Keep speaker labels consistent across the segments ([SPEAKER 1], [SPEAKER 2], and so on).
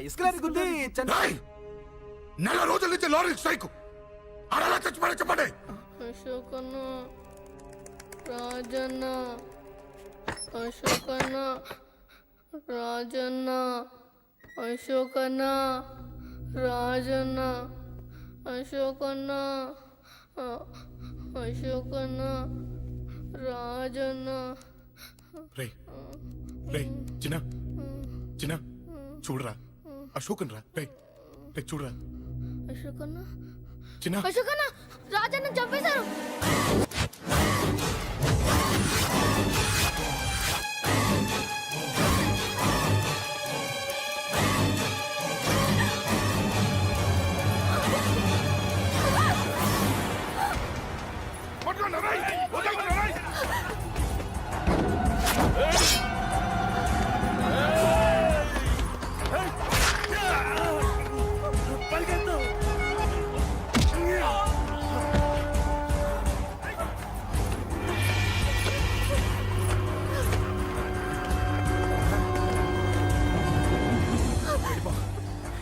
[SPEAKER 1] ఇసుకలేని గుద్ది
[SPEAKER 2] నెల రోజుల నుంచి లారీ స్ట్రైక్ అలా చచ్చిపోయి చెప్పండి.
[SPEAKER 3] అశోకన్న రాజన్న అశోకన్న రాజన్న అశోకన్న రాజన్న అశోకన్న అశోకన్న రాజన్న.
[SPEAKER 2] రే రే చిన్న చిన్న చూడరా అశోకన్ రా. రే రే చూడరా
[SPEAKER 3] అశోకన్న
[SPEAKER 2] చిన్న.
[SPEAKER 3] అశోకన్న రాజన్న చంపేశారు.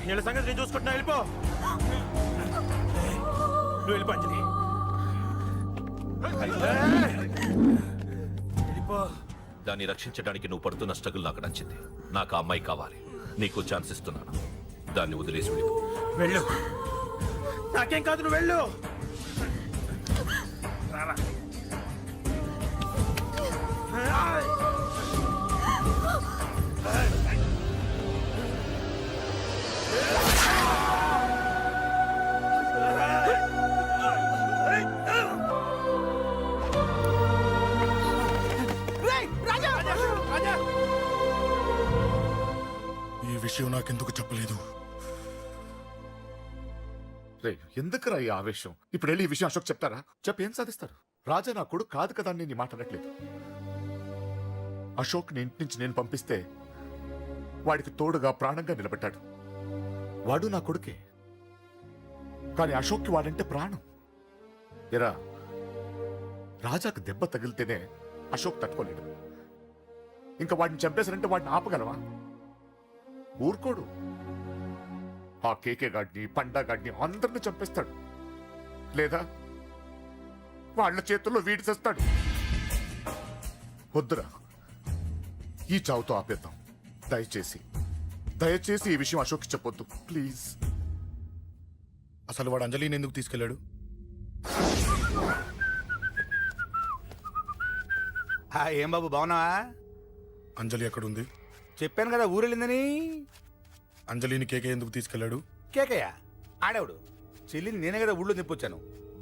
[SPEAKER 1] వీళ్ళ సంగతి నేను చూసుకుంటున్నా. వెళ్ళిపో, నువ్వు వెళ్ళిపో అంజలి. వెళ్ళిపో.
[SPEAKER 4] దాన్ని రక్షించడానికి నువ్వు పడుతున్న స్ట్రగుల్ నాకు నచ్చింది. నాకు ఆ అమ్మాయి కావాలి. నీకు ఛాన్స్ ఇస్తున్నాను. దాన్ని వదిలేసి వెళ్ళిపో.
[SPEAKER 1] వెళ్ళు, నాకేం కాదు, నువ్వు వెళ్ళు. రారా.
[SPEAKER 2] ఈ విషయం నాకెందుకు చెప్పలేదు? రే ఎందుకురా ఈ ఆవేశం? ఇప్పుడు వెళ్ళి ఈ విషయం అశోక్ చెప్తారా? చెప్పి ఏం సాధిస్తారు? రాజా నా కొడుకు కాదు కదా అని నేను మాట్లాడట్లేదు. అశోక్ ని ఇంటి నుంచి నేను పంపిస్తే వాడికి తోడుగా ప్రాణంగా నిలబెట్టాడు. వాడు నా కొడుకే, కానీ అశోక్కి వాడంటే ప్రాణం. ఎరా రాజాకు దెబ్బ తగిలితేనే అశోక్ తట్టుకోలేడు. ఇంకా వాడిని చంపేశారంటే వాడిని ఆపగలవా? ఊరుకోడు. ఆ కేకే గాడిని, పండా గాడిని అందరిని చంపేస్తాడు. లేదా వాళ్ళ చేతుల్లో వీడి చేస్తాడు. వద్దురా, ఈ చావుతో ఆపేద్దాం. దయచేసి దయచేసి ఈ విషయం అశోక్ చెప్పొద్దు ప్లీజ్.
[SPEAKER 5] అసలు వాడు అంజలిని ఎందుకు తీసుకెళ్లాడు?
[SPEAKER 1] ఏం బాబు బాగున్నావా?
[SPEAKER 5] అంజలి ఎక్కడుంది?
[SPEAKER 1] చెప్పాను కదా ఊరెళ్ళిందని.
[SPEAKER 5] అంజలిని కేకే ఎందుకు తీసుకెళ్లాడు?
[SPEAKER 1] కేకయ్య ఆడేవాడు. చెల్లిని నేనే కదా ఊళ్ళో నిప్పొచ్చాను.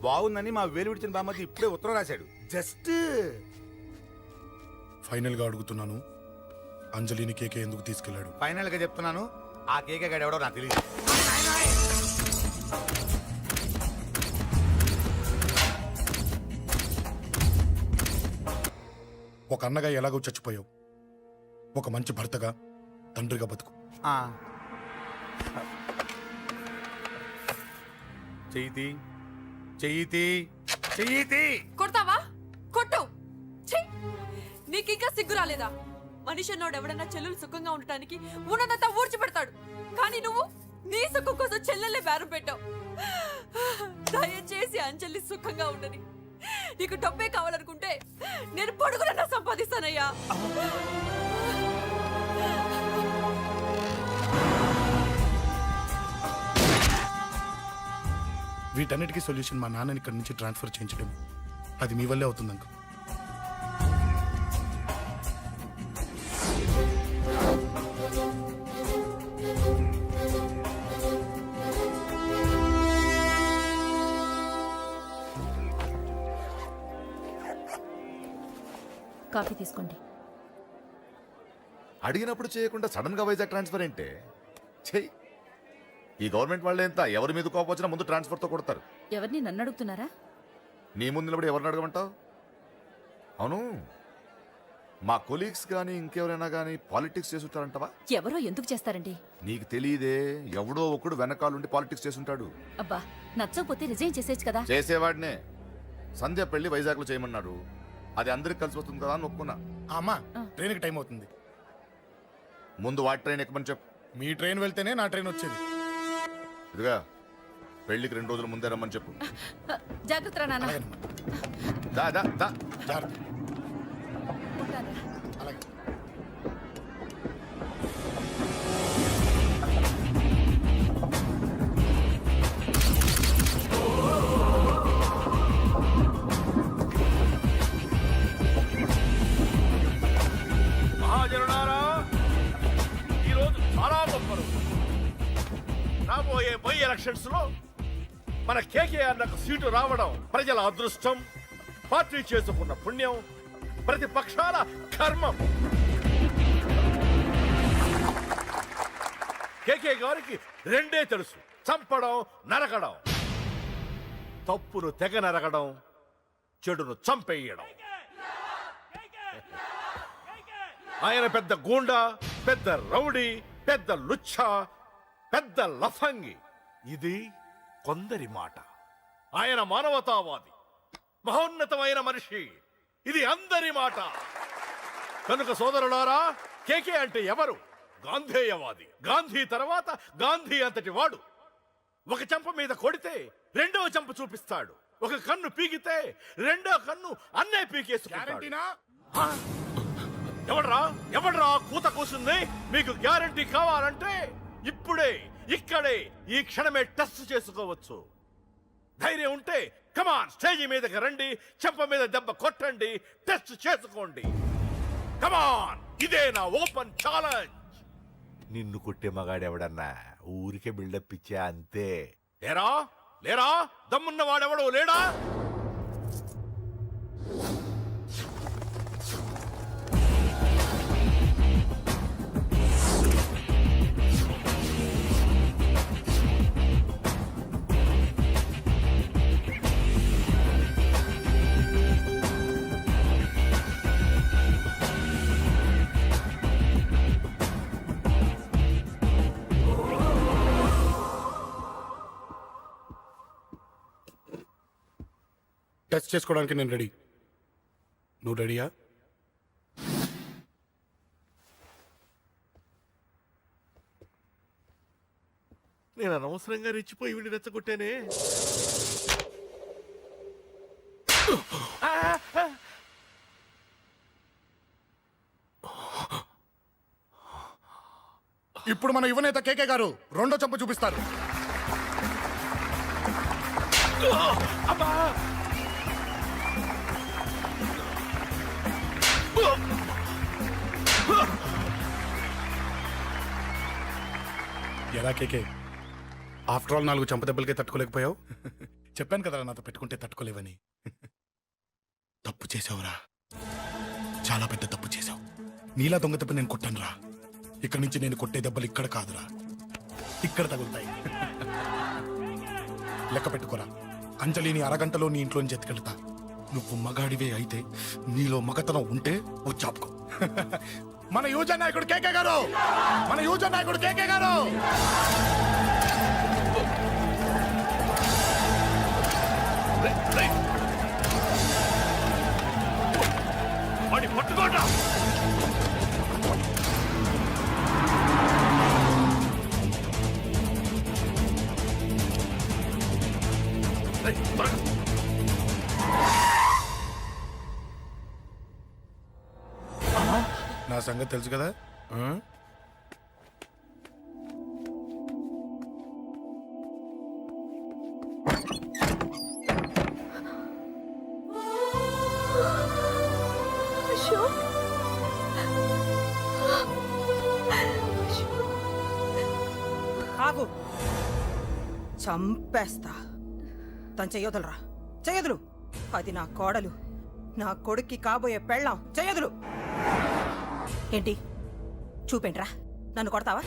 [SPEAKER 1] బాగుందని మా వేలు విడిచిన బామ్మది ఇప్పుడే ఉత్తరం రాశాడు. జస్ట్
[SPEAKER 5] ఫైనల్ గా అడుగుతున్నాను, అంజలిని కేకే ఎందుకు తీసుకెళ్లాడు?
[SPEAKER 1] ఫైనల్ గా చెప్తున్నాను, ఆ కేకే గాడు ఎవడో నాకు తెలియదు.
[SPEAKER 5] ఒక అన్నగా ఎలాగో చచ్చిపోయావు, ఒక మంచి భర్తగా, తండ్రిగా బతుకు.
[SPEAKER 1] చెయ్యితి చెయ్యితి చెయ్యితి.
[SPEAKER 6] కొడతావా? కొట్టు. నీకింకా సిగ్గు రాలేదా? మనిషి అన్నోడు ఎవడన్నా చెల్లెలు సుఖంగా ఉండటానికి ఉన్నదంతా ఊడ్చి పెడతాడు. కానీ నువ్వు నీ సుఖం కోసం చెల్లెలే బేరం పెట్టావు. దయచేసి అంజలి సుఖంగా ఉండని. నీకు డబ్బే కావాలనుకుంటే నేను పొడుగునన్నా సంపాదిస్తానయ్యా.
[SPEAKER 5] వీటన్నిటికీ సొల్యూషన్ మా నాన్నని ఇక్కడి నుంచి ట్రాన్స్ఫర్ చేయించడం. అది మీ వల్లే అవుతుంది అంకుల్.
[SPEAKER 7] కాఫీ తీసుకోండి.
[SPEAKER 2] అడిగినప్పుడు చేయకుండా సడన్ గా వైజాగ్ ట్రాన్స్ఫర్ ఏంటే? చెయ్యి. ఈ గవర్నమెంట్ వాళ్ళే ఎంత ఎవరి మీద కోపం వచ్చినా ముందు ట్రాన్స్ఫర్ తో కొడతారు.
[SPEAKER 7] ఎవరిని నన్ను అడుగుతున్నారా?
[SPEAKER 2] నీ ముందు నిలబడి ఎవరిని అడగమంటావు? అవును, మా కొలీగ్స్ కానీ ఇంకెవరైనా కానీ పాలిటిక్స్ చేస్తుంటారంటవా?
[SPEAKER 7] ఎవరో ఎందుకు చేస్తారండి?
[SPEAKER 2] నీకు తెలియదే, ఎవడో ఒకడు వెనకాలండి పాలిటిక్స్ చేస్తుంటాడు.
[SPEAKER 7] అబ్బా, నచ్చకపోతే రిజైన్ చేసేచ్చు కదా.
[SPEAKER 2] చేసేవాడినే. సంధ్య పెళ్లి వైజాగ్ లో చేయమన్నాడు. అది అందరికి కలిసి వస్తుంది కదా అని ఒప్పుకున్నా.
[SPEAKER 5] అమ్మా, ట్రైన్కి టైం అవుతుంది.
[SPEAKER 2] ముందు వాటి ట్రైన్ ఎక్కమని చెప్పు.
[SPEAKER 5] మీ ట్రైన్ వెళ్తేనే నా ట్రైన్ వచ్చేది.
[SPEAKER 2] ఇదిగా పెళ్లికి 2 రోజుల ముందే రమ్మని చెప్పు.
[SPEAKER 7] జాగ్రత్త రా నాన్న.
[SPEAKER 5] అలాగేనమ్మా.
[SPEAKER 2] దా దా దా.
[SPEAKER 5] జాగ్రత్త.
[SPEAKER 7] ఉంటాను.
[SPEAKER 5] అలాగే.
[SPEAKER 4] మహాజనులారా, ఈరోజు చాలా గొప్ప రోజు. రాబోయే ఎలక్షన్స్ లో మన కేకేఆర్ నాకు సీటు రావడం ప్రజల అదృష్టం, పార్టీ చేసుకున్న పుణ్యం, ప్రతిపక్షాల కర్మం. కేకే గారికి రెండే తెలుసు: చంపడం, నరకడం. తప్పును తెగ నరకడం, చెడును చంపేయడం. ఆయన పెద్ద గూండా, పెద్ద రౌడీ, పెద్ద లుచ్చ, పెద్ద లఫంగి. ఇది కొందరి మాట. ఆయన మానవతావాది, మహోన్నతమైన మనిషి. ఇది అందరి మాట. కనుక సోదరులారా, కేకే అంటే ఎవరు? గాంధేయవాది. గాంధీ తర్వాత గాంధీ అంతటి వాడు. ఒక చెంప మీద కొడితే రెండవ చెంప చూపిస్తాడు. ఒక కన్ను పీకితే రెండో కన్ను అన్నే పీకేసుకుంటాడు.
[SPEAKER 5] గ్యారంటీనా?
[SPEAKER 4] ఎవడ్రా కూత కూసింది? మీకు గ్యారంటీ కావాలంటే ఇప్పుడే, ఇక్కడే, ఈ క్షణమే టెస్ట్ చేసుకోవచ్చు. ధైర్యం ఉంటే కమాన్, స్టేజి మీదకి రండి, చెంప మీద దెబ్బ కొట్టండి, టెస్ట్ చేసుకోండి. కమాన్, ఇదే నా ఓపెన్ ఛాలెంజ్. నిన్ను కొట్టే మగాడెవడన్నా ఊరికే బిల్డప్ ఇచ్చా అంతే. లేరా దమ్మున్న వాడెవడో లేడా?
[SPEAKER 5] టెస్ట్ చేసుకోవడానికి నేను రెడీ. నువ్వు రెడీయా?
[SPEAKER 4] నేను అనవసరంగా రెచ్చిపోయి వీడిని రెచ్చగొట్టానే.
[SPEAKER 5] ఇప్పుడు మన యువనేత కేకే గారు రెండో చంప చూపిస్తారు. ఎలా కేకే, ఆఫ్టర్ ఆల్ 4 చంప దెబ్బలకే తట్టుకోలేకపోయావు? చెప్పాను కదా నాతో పెట్టుకుంటే తట్టుకోలేవని. తప్పు చేసావురా, చాలా పెద్ద తప్పు చేసావు. నీలా దొంగ దెబ్బ నేను కొట్టానురా. ఇక్కడి నుంచి నేను కొట్టే దెబ్బలు ఇక్కడ కాదురా, ఇక్కడ తగులుతాయి. లెక్క పెట్టుకోరా, అంజలిని అరగంటలో నీ ఇంట్లోంచి ఎత్తుకెళ్తా. నువ్వు మగాడివే అయితే, నీలో మగతనం ఉంటే వచ్చాపుకో. మన యువజన నాయకుడు కేకే గారు, మన యువజన నాయకుడు కేకే గారు.
[SPEAKER 4] వాడి పట్టుకోండి.
[SPEAKER 5] నా సంగతి తెలుసు కదా.
[SPEAKER 8] ఆగు, చంపేస్తా. తను చెయ్యొదలరా, చెయ్యదులు. అది నా కోడలు, నా కొడుక్కి కాబోయే పెళ్ళాం. చెయ్యదులు. ఏంటి చూపేంట్రా? నన్ను కొడతావా?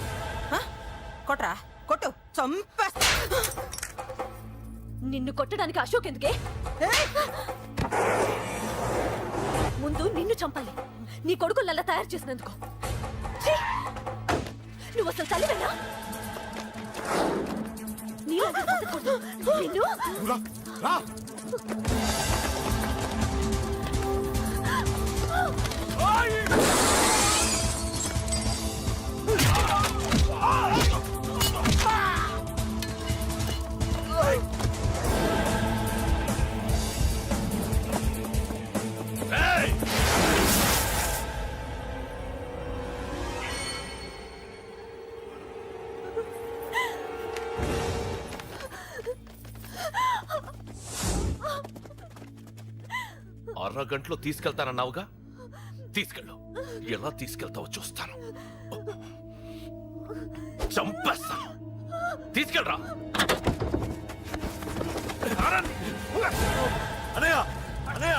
[SPEAKER 8] కొట్రా, కొట్టు, చంపేస్తా.
[SPEAKER 7] నిన్ను కొట్టడానికి అశోక్ ఎందుకే? ముందు నిన్ను చంపాలి, నీ కొడుకులల్లా తయారు చేసినందుకు. ఛీ! నువ్వు అసలు తల్లివేనా? నిన్ను
[SPEAKER 5] రా.
[SPEAKER 4] అరగంటలో తీసుకెళ్తానన్నావుగా, తీసుకెళ్ళు. ఎలా తీసుకెళ్తావో చూస్తాను. చంపేస్తాను. తీసుకెళ్ళరా.
[SPEAKER 9] అనయ్య అనయ్య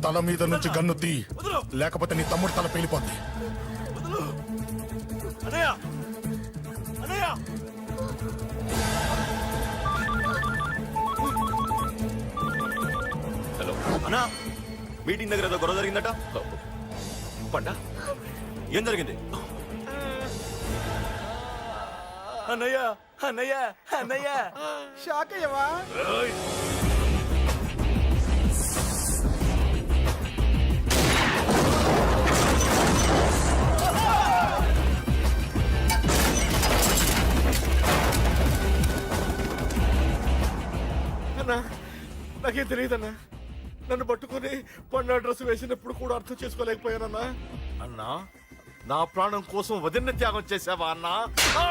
[SPEAKER 5] తల మీద నుంచి గన్ను తీ, లేకపోతే నీ తమ్ముడు తల పేలిపోద్ది.
[SPEAKER 9] అనయ్య అనయ్య
[SPEAKER 4] హలో
[SPEAKER 9] అన్నా, మీటింగ్ దగ్గర ఏదో గొడవ జరిగిందట.
[SPEAKER 4] పండా,
[SPEAKER 9] ఏం జరిగింది? అన్నయ్య అన్నయ్య అన్నయ్య షాక్ అయ్యవా?
[SPEAKER 4] అన్నా నాకేం తెలియదన్నా. నన్ను పట్టుకొని పండు డ్రెస్ వేసినప్పుడు కూడా అర్థం చేసుకోలేకపోయానన్నా. అన్నా, నా ప్రాణం కోసం వదిన త్యాగం చేసావా అన్నా? ఆ!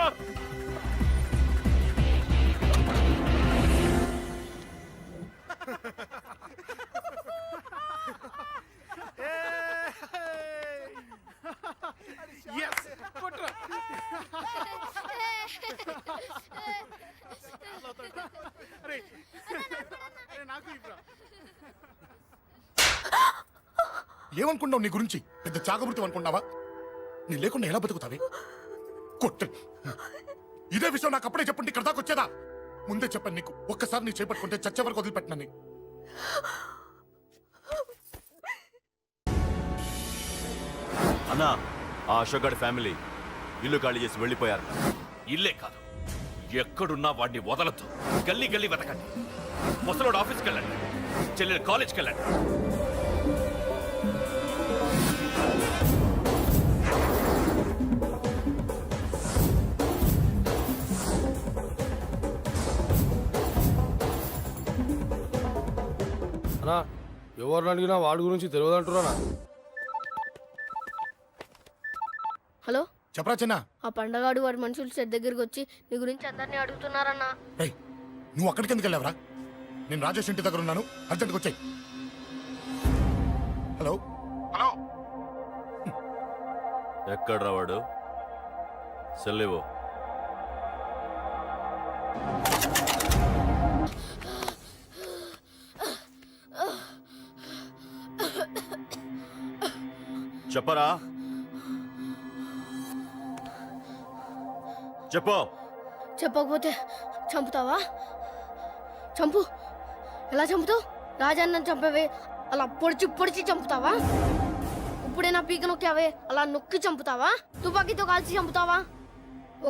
[SPEAKER 5] ఏమనుకున్నావు నీ గురించి? పెద్ద చాగమృతం అనుకున్నావా? నీ లేకుండా ఎలా బతుకుతావే? కొట్ట. ఇదే విషయం నాకు అప్పుడే చెప్పండి, ఇక్కడ దాకా వచ్చేదా? ముందే చెప్పాను నీకు, ఒక్కసారి నీ చేపట్టుకుంటే చచ్చే వరకు వదిలిపెట్టినని.
[SPEAKER 9] అన్నా, ఆ అశోక్ గారి ఫ్యామిలీ ఇల్లు ఖాళీ చేసి వెళ్ళిపోయారు.
[SPEAKER 4] ఇల్లే కాదు, ఎక్కడున్నా వాడిని వదలొద్దు. గల్లీ గల్లీ వెతకండి. ముసలోడు ఆఫీస్కి వెళ్ళండి, చెల్లెలు కాలేజ్కి వెళ్ళండి.
[SPEAKER 10] అన్నా, ఎవరిని అడిగినా వాడి గురించి తెలియదు అంటున్నా.
[SPEAKER 3] హలో,
[SPEAKER 5] చెప్పరా చిన్న.
[SPEAKER 3] ఆ పండగాడు వాడి మనుషులు సెట్ దగ్గరికి వచ్చి నీ గురించి అందరినీ అడుగుతున్నారన్నా.
[SPEAKER 5] రేయ్, నువ్వు అక్కడికి ఎందుకు వెళ్ళావరా? నేను రాజేష్ ఇంటి దగ్గర ఉన్నాను, అర్జెంట్గా వచ్చాయి. Hello hello.
[SPEAKER 9] ఎక్కడ్రా వాడు? సెల్లేవో. చెప్పరా, చెప్పు.
[SPEAKER 3] చెప్పకపోతే చంపుతావా? చంపు. ఎలా చంపుతావు? రాజాన్నని చంపవే అలా పొడిచి పొడిచి చంపుతావా? ఇప్పుడైనా పీక నొక్కావే అలా నొక్కి చంపుతావా? తుపాకీతో కాల్చి చంపుతావా?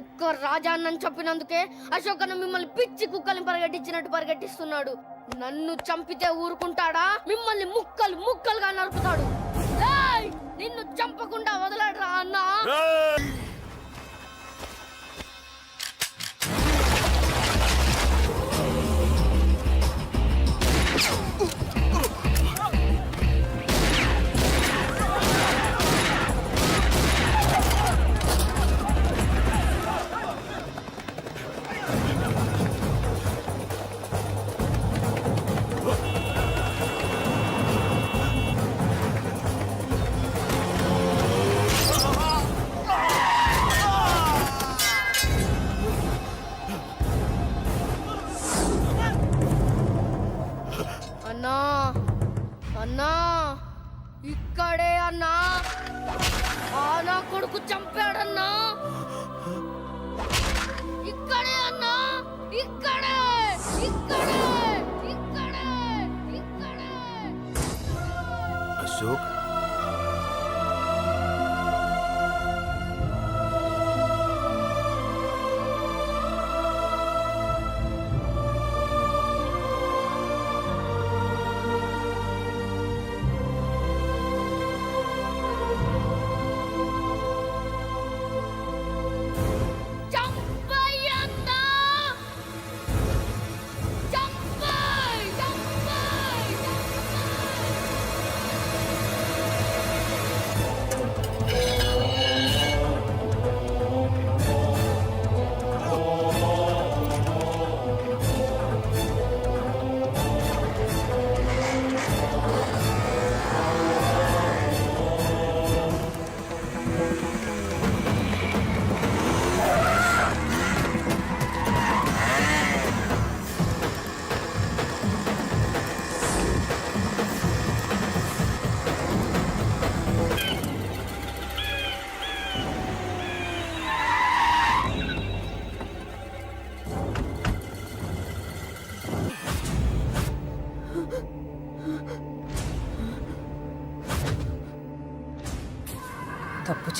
[SPEAKER 3] ఒక్క రాజాన్నని చంపినందుకే అశోక్ అన్న మిమ్మల్ని పిచ్చి కుక్కల్ని పరిగెట్టించినట్టు పరిగెట్టిస్తున్నాడు. నన్ను చంపితే ఊరుకుంటాడా? మిమ్మల్ని ముక్కలు ముక్కలుగా నరుకుతాడు. ఏయ్! నిన్ను చంపకుండా వదలడరా అన్నా. అన్నా, అన్నా, ఇక్కడే అన్నా. ఆ నా కొడుకు చంపాడన్నా. ఇక్కడే అన్నా, ఇక్కడే ఇక్కడే ఇక్కడే ఇక్కడే.
[SPEAKER 9] అశోక్,
[SPEAKER 3] చంపయ్యన్నా. చంపయ్ చంపయ్ చంపయ్.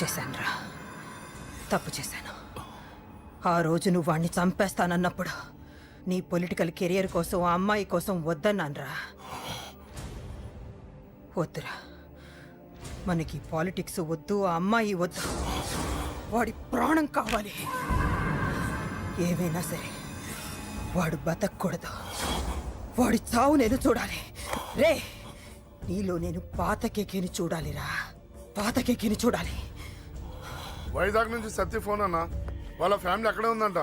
[SPEAKER 8] చేశానురా, తప్పు చేశాను. ఆ రోజు నువ్వు వాణ్ణి చంపేస్తానన్నప్పుడు నీ పొలిటికల్ కెరియర్ కోసం ఆ అమ్మాయి కోసం వద్దన్నానురా. వద్దురా, మనకి పాలిటిక్స్ వద్దు, ఆ అమ్మాయి వద్దు, వాడి ప్రాణం కావాలి. ఏమైనా సరే వాడు బతకూడదు, వాడి చావు నేను చూడాలి. రే, నీలో నేను పాతకేకిని చూడాలిరా, పాతకేకిని చూడాలి.
[SPEAKER 5] వైజాగ్ నుంచి సత్య ఫోన్ అన్న, వాళ్ళ ఫ్యామిలీ అక్కడే ఉందంట.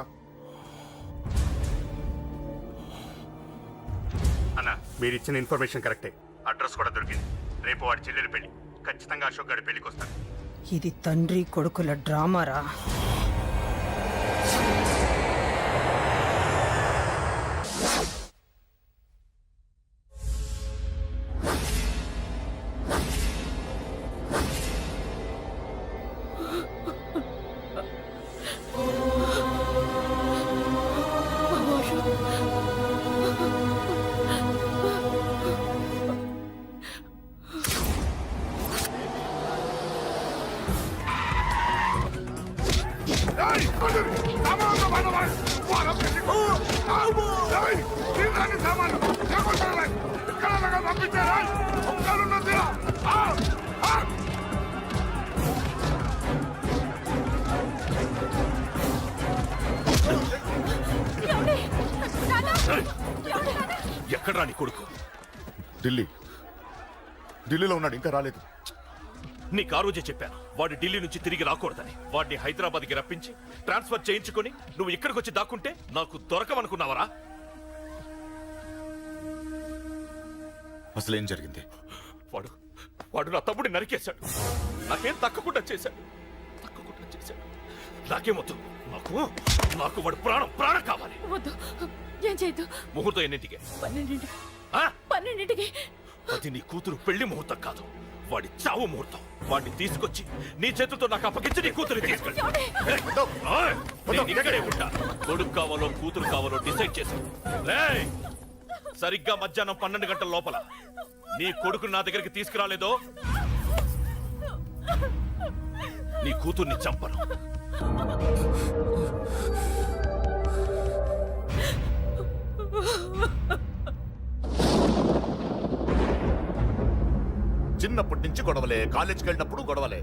[SPEAKER 11] అన్న, మీరు ఇచ్చిన ఇన్ఫర్మేషన్ కరెక్టే. అడ్రస్ కూడా దొరికింది. రేపు వాడి చెల్లెలు పెళ్లి. ఖచ్చితంగా అశోక్ గారి పెళ్లికి వస్తాను.
[SPEAKER 8] ఇది తండ్రి కొడుకుల డ్రామారా.
[SPEAKER 4] ఎక్కడ్రా నీ కొడుకు?
[SPEAKER 2] ఢిల్లీలో ఉన్నాడు, ఇంకా రాలేదు.
[SPEAKER 4] నీకు ఆ రోజే చెప్పాను వాడు ఢిల్లీ నుంచి తిరిగి రాకూడదని. వాడిని హైదరాబాద్కి రప్పించి ట్రాన్స్ఫర్ చేయించుకొని నువ్వు ఇక్కడికి వచ్చి దాక్కుంటే నాకు దొరకమనుకున్నావరా?
[SPEAKER 2] అసలేం జరిగింది?
[SPEAKER 4] వాడు నా తమ్ముడిని నరికేశాడు. నాకేం తక్కకుండా చేశాడు. నాకేమొద్దు. నాకు వాడు ప్రాణం కావాలి.
[SPEAKER 6] వద్దు, ఏం చేయొద్దు.
[SPEAKER 4] ముహూర్తం ఎన్నింటికి?
[SPEAKER 6] 12ంటికి.
[SPEAKER 4] ఆ?
[SPEAKER 6] 12ంటికి.
[SPEAKER 4] అది నీ కూతురు పెళ్లి ముహూర్తం కాదు, వాడి చావు ముహూర్తం. వాడిని తీసుకొచ్చి నీ చేతులతో నాకు అప్పగించి నీ కూతురు తీసుకెళ్ళి ఇక్కడే ఉంటా. కొడుకు కావాలో కూతురు కావాలో డిసైడ్ చేశాను. సరిగ్గా మధ్యాహ్నం 12 గంటల లోపల నీ కొడుకుని నా దగ్గరికి తీసుకురాలేదో నీ కూతుర్ని చంపను.
[SPEAKER 2] చిన్నప్పటి నుంచి గొడవలే, కాలేజీకి వెళ్ళినప్పుడు గొడవలే.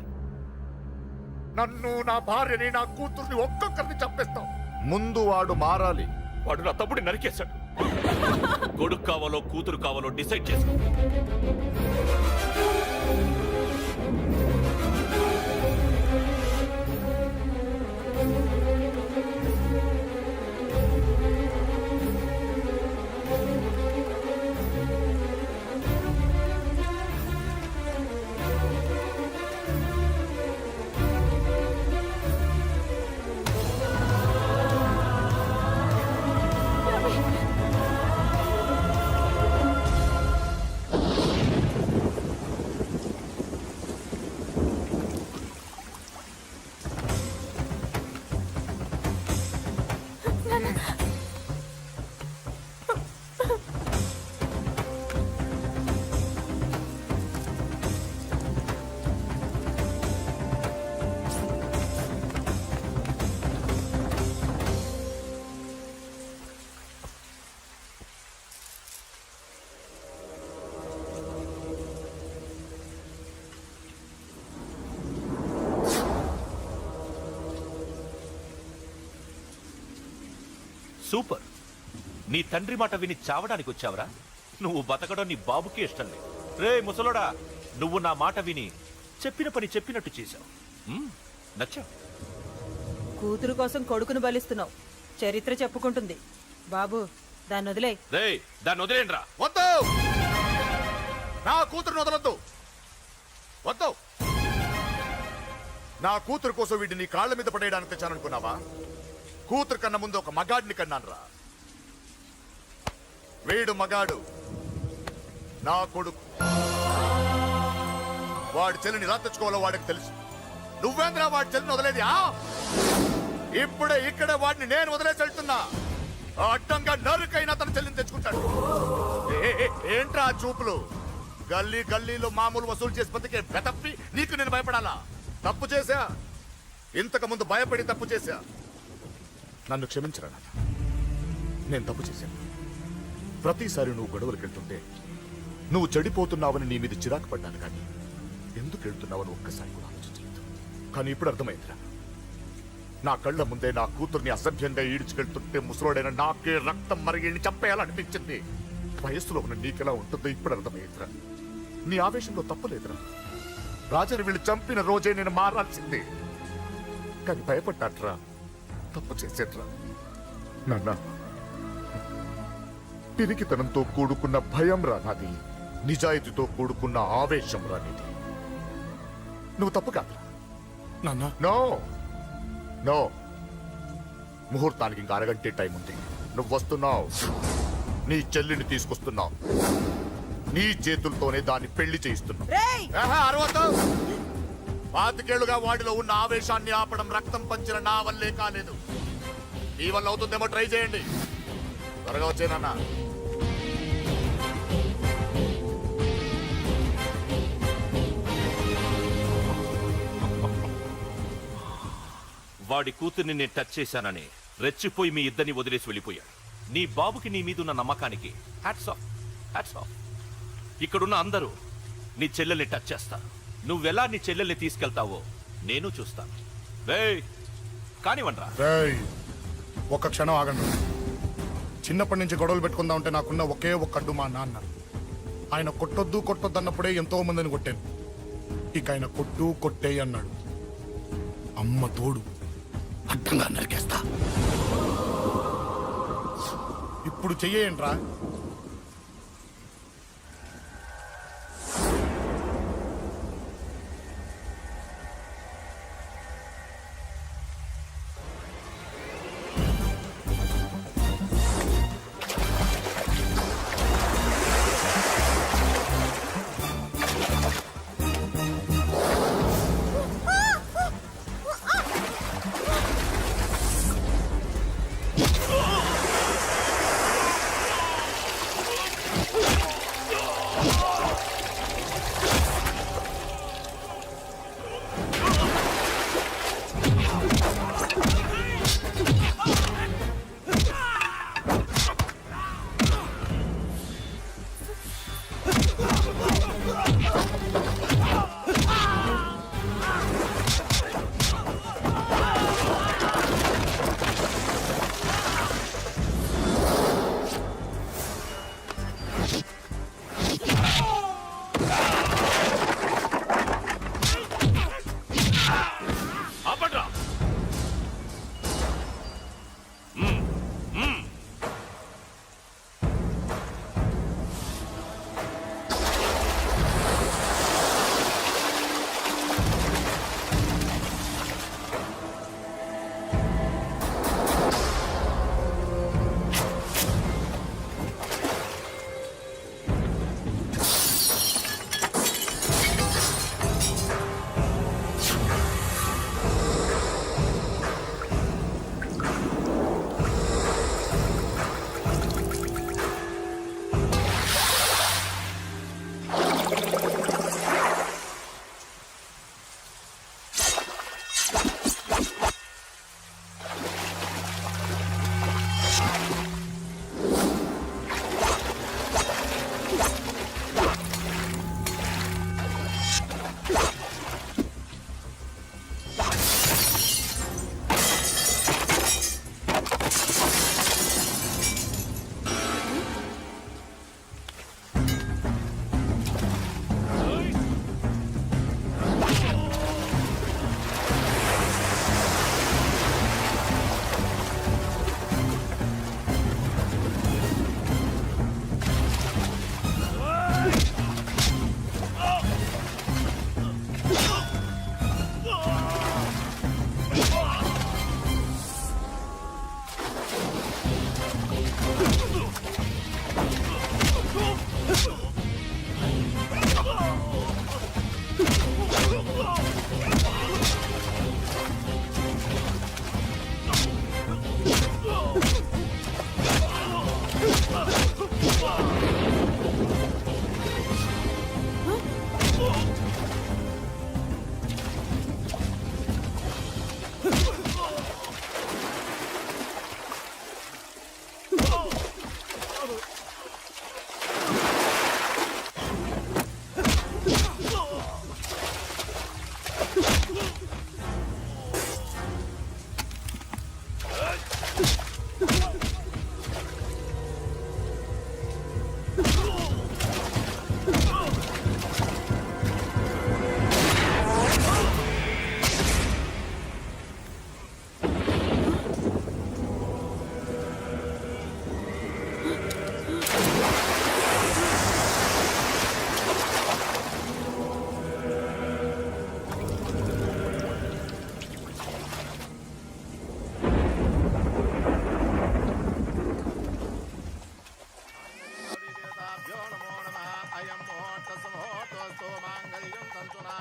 [SPEAKER 2] నన్ను, నా భార్యని, నా కూతుర్ని ఒక్కొక్కరిని చంపేస్తాం. ముందు వాడు మారాలి.
[SPEAKER 4] వాడు నా తమ్ముడిని నరికేశాడు. కొడుకు కావాలో కూతురు కావాలో డిసైడ్ చేసుకో. సూపర్. నీ తండ్రి మాట విని చావడానికి వచ్చావరా? నువ్వు బతకడం నీ బాబుకి ఇష్టం లేదు. రే ముసలోడా, నువ్వు నా మాట విని చెప్పిన పని చెప్పినట్టు చేశావు. నచ్చా.
[SPEAKER 8] కూతురు కోసం కొడుకును బలిస్తున్నావు. చరిత్ర చెప్పుకుంటుంది. బాబు, దాన్ని వదిలే.
[SPEAKER 4] రే, దాన్ని వదిలేండ్రా.
[SPEAKER 2] వద్దు, నా కూతురుని వదలొద్దు. వద్దు. నా కూతురు కోసం వీడిని నీ కాళ్ళ మీద పడేయడానికి తెచ్చాననుకున్నావా? కూతురు కన్నా ముందు ఒక మగాడిని కన్నాను రా. వీడు మగాడు, నా కొడుకు. వాడి చెల్లిని ఎలా తెచ్చుకోవాలో వాడికి తెలుసు. నువ్వేంద్రా వాడి చెల్లిని వదిలేది? ఇప్పుడే ఇక్కడే వాడిని నేను వదిలేసి వెళ్తున్నా. అడ్డంగా నరుకైనా తన చెల్లిని తెచ్చుకుంటాడు. ఏంట్రా చూపులు? గల్లీ గల్లీలో మామూలు వసూలు చేసి బతికే బెతప్పి నీకు నేను భయపడాలా? తప్పు చేశా. ఇంతకు ముందు భయపడి తప్పు చేశా. నన్ను క్షమించరా నాన్న. నేను తప్పు చేశాను. ప్రతిసారి నువ్వు గొడవలకు వెళ్తుంటే నువ్వు చెడిపోతున్నావని నీ మీద చిరాకు పడ్డాను, కానీ ఎందుకు వెళ్తున్నావని ఒక్కసారి కూడా ఆలోచించలేదు. కానీ ఇప్పుడు అర్థమైందిరా, నా కళ్ళ ముందే నా కూతుర్ని అసభ్యంగా ఈడ్చుకెళ్తుంటే ముసలోడైన నాకే రక్తం మరిగిని చంపేయాలనిపించింది. వయస్సులో ఉన్న నీకెలా ఉంటుందో ఇప్పుడు అర్థమైందిరా. నీ ఆవేశంలో తప్పులేదురా. రాజని వీళ్ళు చంపిన రోజే నేను మారాల్సిందే, కానీ భయపడ్డాట్రా. తప్పు చేసేట్రా నాన్న. పిరికితనంతో కూడుకున్న భయం రా నాది, నిజాయితీతో కూడుకున్న ఆవేశం రా నీది. నువ్వు తప్పు కాదురా
[SPEAKER 5] నాన్న.
[SPEAKER 2] నో నో, ముహూర్తానికి ఇంకా అరగంటే టైం ఉంది. నువ్వు వస్తున్నావు, నీ చెల్లిని తీసుకొస్తున్నావు, నీ చేతులతోనే దాన్ని పెళ్లి చేయిస్తున్నావు. ఆహా, అరవతావు. 25 ఏళ్లుగా వాడిలో ఉన్న ఆవేశాన్ని ఆపడం రక్తం పంచిన నా వల్లే కాలేదు. నీ వల్ల అవుతుందేమో ట్రై చేయండి. త్వరగా వచ్చేనన్నా.
[SPEAKER 9] వాడి కూతుర్ని నేను టచ్ చేశానని రెచ్చిపోయి మీ ఇద్దరిని వదిలేసి వెళ్ళిపోయాడు. నీ బాబుకి నీ మీదున్న నమ్మకానికి హ్యాట్స్ ఆఫ్, హ్యాట్స్ ఆఫ్. ఇక్కడున్న అందరూ నీ చెల్లెల్ని టచ్ చేస్తారు. నువ్వెలా నీ చెల్లెల్ని తీసుకెళ్తావో నేను చూస్తాను. కానివ్వండ్రా.
[SPEAKER 5] రేయ్, ఒక్క క్షణం ఆగండి. చిన్నప్పటి నుంచి గొడవలు పెట్టుకుందాం అంటే నాకున్న ఒకే ఒక్క అడ్డు మా నాన్న. ఆయన కొట్టొద్దు కొట్టొద్దు అన్నప్పుడే ఎంతో మందిని కొట్టాను. ఇక ఆయన కొట్టు కొట్టే అన్నాడు. అమ్మ తోడు అడ్డంగా నరికేస్తా. ఇప్పుడు చెయ్యేయండ్రా.